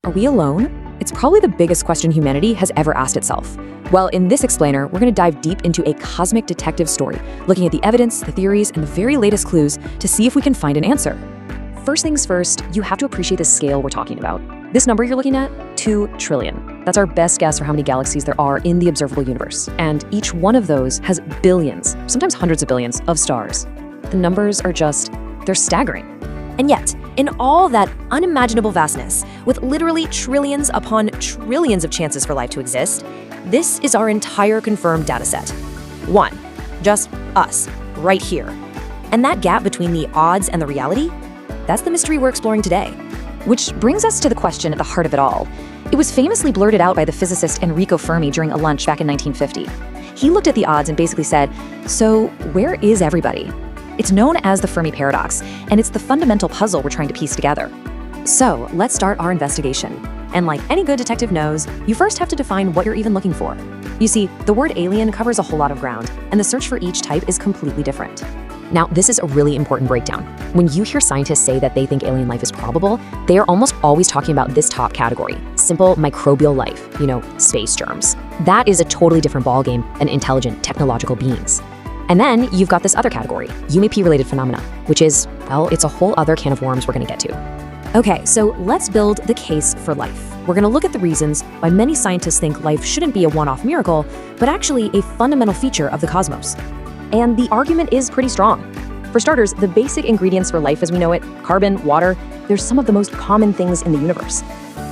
Are we alone? It's probably the biggest question humanity has ever asked itself. Well, in this explainer, we're going to dive deep into a cosmic detective story, looking at the evidence, the theories, and the very latest clues to see if we can find an answer. First things first, you have to appreciate the scale we're talking about. This number you're looking at, 2 trillion. That's our best guess for how many galaxies there are in the observable universe. And each one of those has billions, sometimes hundreds of billions, of stars. The numbers are they're staggering. And yet, in all that unimaginable vastness, with literally trillions upon trillions of chances for life to exist, this is our entire confirmed dataset. 1. Just us, right here. And that gap between the odds and the reality, that's the mystery we're exploring today. Which brings us to the question at the heart of it all. It was famously blurted out by the physicist Enrico Fermi during a lunch back in 1950. He looked at the odds and basically said, so where is everybody? It's known as the Fermi paradox, and it's the fundamental puzzle we're trying to piece together. So let's start our investigation. And like any good detective knows, you first have to define what you're even looking for. You see, the word alien covers a whole lot of ground, and the search for each type is completely different. Now, this is a really important breakdown. When you hear scientists say that they think alien life is probable, they are almost always talking about this top category, simple microbial life, space germs. That is a totally different ballgame than intelligent technological beings. And then you've got this other category, UAP-related phenomena, which is, well, it's a whole other can of worms we're gonna get to. Okay, so let's build the case for life. We're gonna look at the reasons why many scientists think life shouldn't be a one-off miracle, but actually a fundamental feature of the cosmos. And the argument is pretty strong. For starters, the basic ingredients for life as we know it, carbon, water, they're some of the most common things in the universe.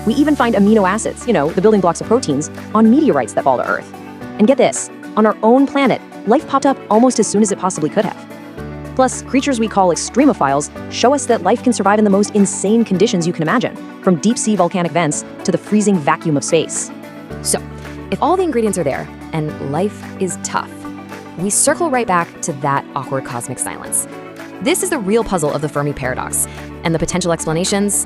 We even find amino acids, the building blocks of proteins, on meteorites that fall to Earth. And get this, on our own planet, life popped up almost as soon as it possibly could have. Plus, creatures we call extremophiles show us that life can survive in the most insane conditions you can imagine, from deep-sea volcanic vents to the freezing vacuum of space. So, if all the ingredients are there, and life is tough, we circle right back to that awkward cosmic silence. This is the real puzzle of the Fermi paradox, and the potential explanations,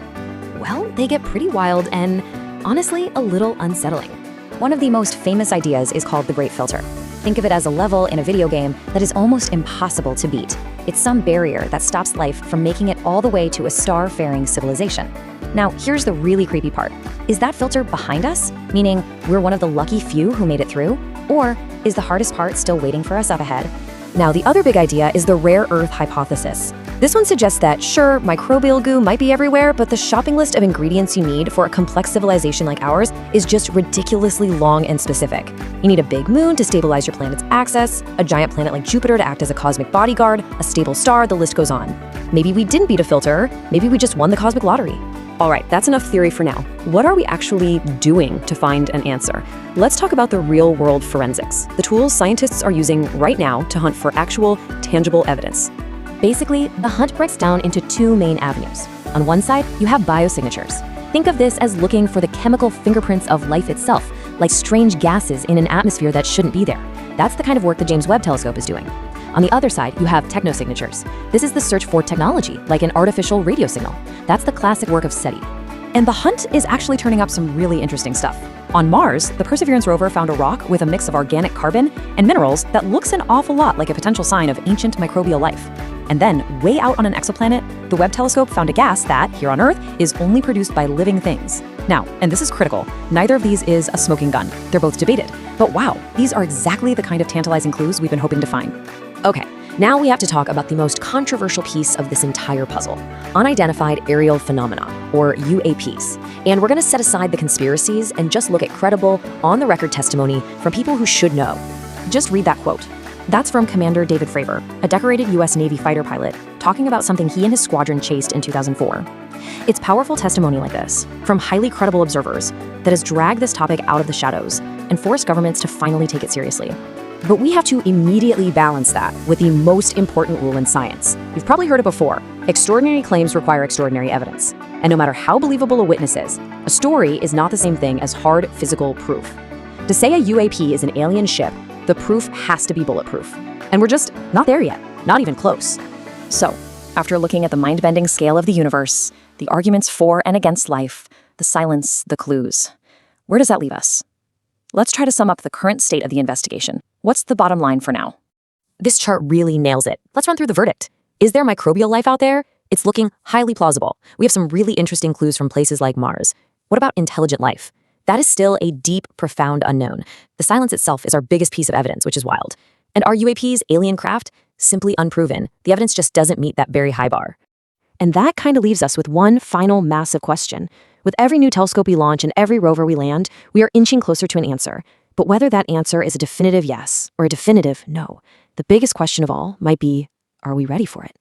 well, they get pretty wild and, honestly, a little unsettling. One of the most famous ideas is called the Great Filter. Think of it as a level in a video game that is almost impossible to beat. It's some barrier that stops life from making it all the way to a star-faring civilization. Now, here's the really creepy part. Is that filter behind us, meaning we're one of the lucky few who made it through? Or is the hardest part still waiting for us up ahead? Now, the other big idea is the rare earth hypothesis. This one suggests that, sure, microbial goo might be everywhere, but the shopping list of ingredients you need for a complex civilization like ours is just ridiculously long and specific. You need a big moon to stabilize your planet's axis, a giant planet like Jupiter to act as a cosmic bodyguard, a stable star, the list goes on. Maybe we didn't beat a filter, maybe we just won the cosmic lottery. All right, that's enough theory for now. What are we actually doing to find an answer? Let's talk about the real-world forensics, the tools scientists are using right now to hunt for actual, tangible evidence. Basically, the hunt breaks down into 2 main avenues. On one side, you have biosignatures. Think of this as looking for the chemical fingerprints of life itself, like strange gases in an atmosphere that shouldn't be there. That's the kind of work the James Webb Telescope is doing. On the other side, you have technosignatures. This is the search for technology, like an artificial radio signal. That's the classic work of SETI. And the hunt is actually turning up some really interesting stuff. On Mars, the Perseverance rover found a rock with a mix of organic carbon and minerals that looks an awful lot like a potential sign of ancient microbial life. And then, way out on an exoplanet, the Webb telescope found a gas that, here on Earth, is only produced by living things. Now, and this is critical, neither of these is a smoking gun. They're both debated. But wow, these are exactly the kind of tantalizing clues we've been hoping to find. Okay, now we have to talk about the most controversial piece of this entire puzzle, unidentified aerial phenomena, or UAPs. And we're gonna set aside the conspiracies and just look at credible, on-the-record testimony from people who should know. Just read that quote. That's from Commander David Fravor, a decorated US Navy fighter pilot, talking about something he and his squadron chased in 2004. It's powerful testimony like this, from highly credible observers, that has dragged this topic out of the shadows and forced governments to finally take it seriously. But we have to immediately balance that with the most important rule in science. You've probably heard it before. Extraordinary claims require extraordinary evidence. And no matter how believable a witness is, a story is not the same thing as hard physical proof. To say a UAP is an alien ship, the proof has to be bulletproof. And we're just not there yet, not even close. So, after looking at the mind-bending scale of the universe, the arguments for and against life, the silence, the clues, where does that leave us? Let's try to sum up the current state of the investigation. What's the bottom line for now? This chart really nails it. Let's run through the verdict. Is there microbial life out there? It's looking highly plausible. We have some really interesting clues from places like Mars. What about intelligent life? That is still a deep, profound unknown. The silence itself is our biggest piece of evidence, which is wild. And are UAPs alien craft? Simply unproven. The evidence just doesn't meet that very high bar. And that kind of leaves us with one final massive question. With every new telescope we launch and every rover we land, we are inching closer to an answer. But whether that answer is a definitive yes or a definitive no, the biggest question of all might be, are we ready for it?